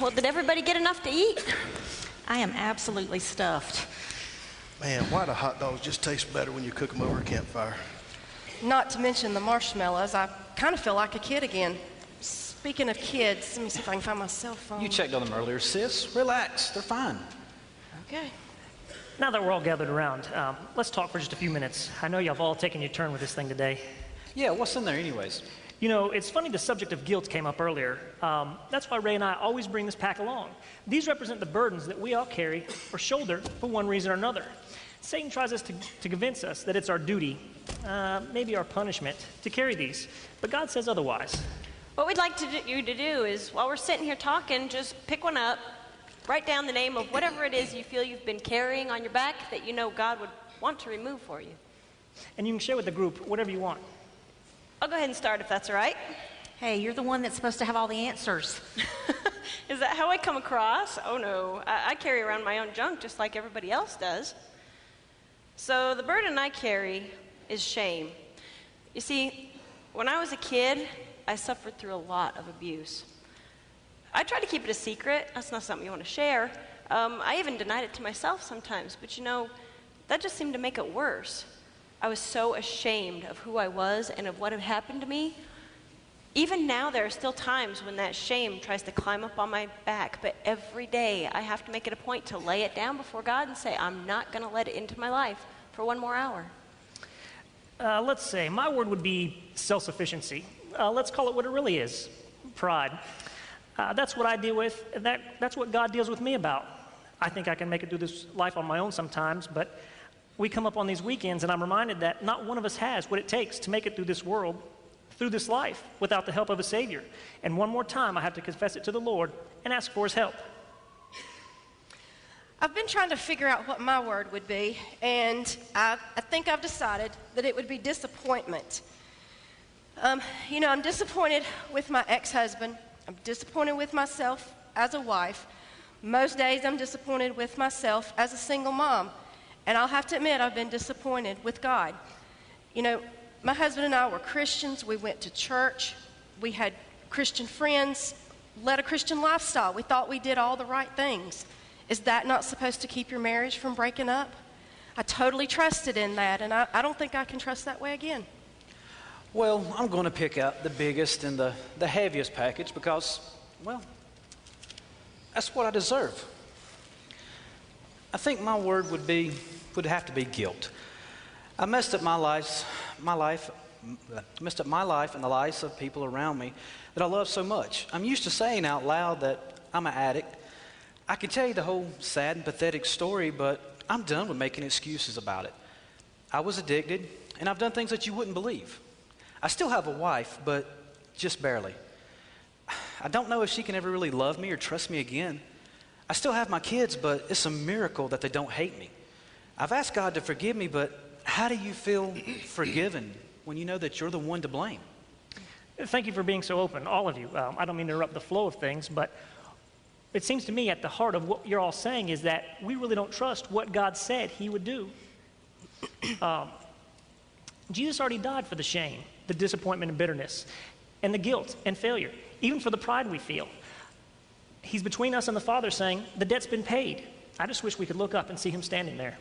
Well, did everybody get enough to eat? I am absolutely stuffed. Man, why do hot dogs just taste better when you cook them over a campfire? Not to mention the marshmallows. I kind of feel like a kid again. Speaking of kids, let me see if I can find my cell phone. You checked on them earlier, sis. Relax, they're fine. Okay. Now that we're all gathered around, let's talk for just a few minutes. I know y'all have all taken your turn with this thing today. Yeah, what's in there anyways? You know, it's funny the subject of guilt came up earlier. That's why Ray and I always bring this pack along. These represent the burdens that we all carry or shoulder for one reason or another. Satan tries us to convince us that it's our duty, maybe our punishment, to carry these. But God says otherwise. What we'd like you to do is, while we're sitting here talking, just pick one up, write down the name of whatever it is you feel you've been carrying on your back that you know God would want to remove for you. And you can share with the group whatever you want. I'll go ahead and start if that's all right. Hey, you're the one that's supposed to have all the answers. Is that how I come across? Oh no, I carry around my own junk just like everybody else does. So the burden I carry is shame. You see, when I was a kid, I suffered through a lot of abuse. I tried to keep it a secret. That's not something you want to share. I even denied it to myself sometimes, but you know, that just seemed to make it worse. I was so ashamed of who I was and of what had happened to me. Even now, there are still times when that shame tries to climb up on my back, but every day I have to make it a point to lay it down before God and say, I'm not going to let it into my life for one more hour. Let's say, my word would be self-sufficiency. Let's call it what it really is, pride. That's what I deal with, and that's what God deals with me about. I think I can make it through this life on my own sometimes, but we come up on these weekends and I'm reminded that not one of us has what it takes to make it through this world, through this life, without the help of a Savior. And one more time, I have to confess it to the Lord and ask for His help. I've been trying to figure out what my word would be, and I think I've decided that it would be disappointment. You know, I'm disappointed with my ex-husband. I'm disappointed with myself as a wife. Most days I'm disappointed with myself as a single mom. And I'll have to admit, I've been disappointed with God. You know, my husband and I were Christians. We went to church. We had Christian friends, led a Christian lifestyle. We thought we did all the right things. Is that not supposed to keep your marriage from breaking up? I totally trusted in that, and I don't think I can trust that way again. Well, I'm going to pick out the biggest and the heaviest package because, well, that's what I deserve. I think my word would have to be guilt. I messed up my life and the lives of people around me that I love so much. I'm used to saying out loud that I'm an addict. I can tell you the whole sad and pathetic story, but I'm done with making excuses about it. I was addicted, and I've done things that you wouldn't believe. I still have a wife, but just barely. I don't know if she can ever really love me or trust me again. I still have my kids, but it's a miracle that they don't hate me. I've asked God to forgive me, but how do you feel forgiven when you know that you're the one to blame? Thank you for being so open, all of you. I don't mean to interrupt the flow of things, but it seems to me at the heart of what you're all saying is that we really don't trust what God said He would do. Jesus already died for the shame, the disappointment and bitterness, and the guilt and failure, even for the pride we feel. He's between us and the Father saying, the debt's been paid. I just wish we could look up and see Him standing there.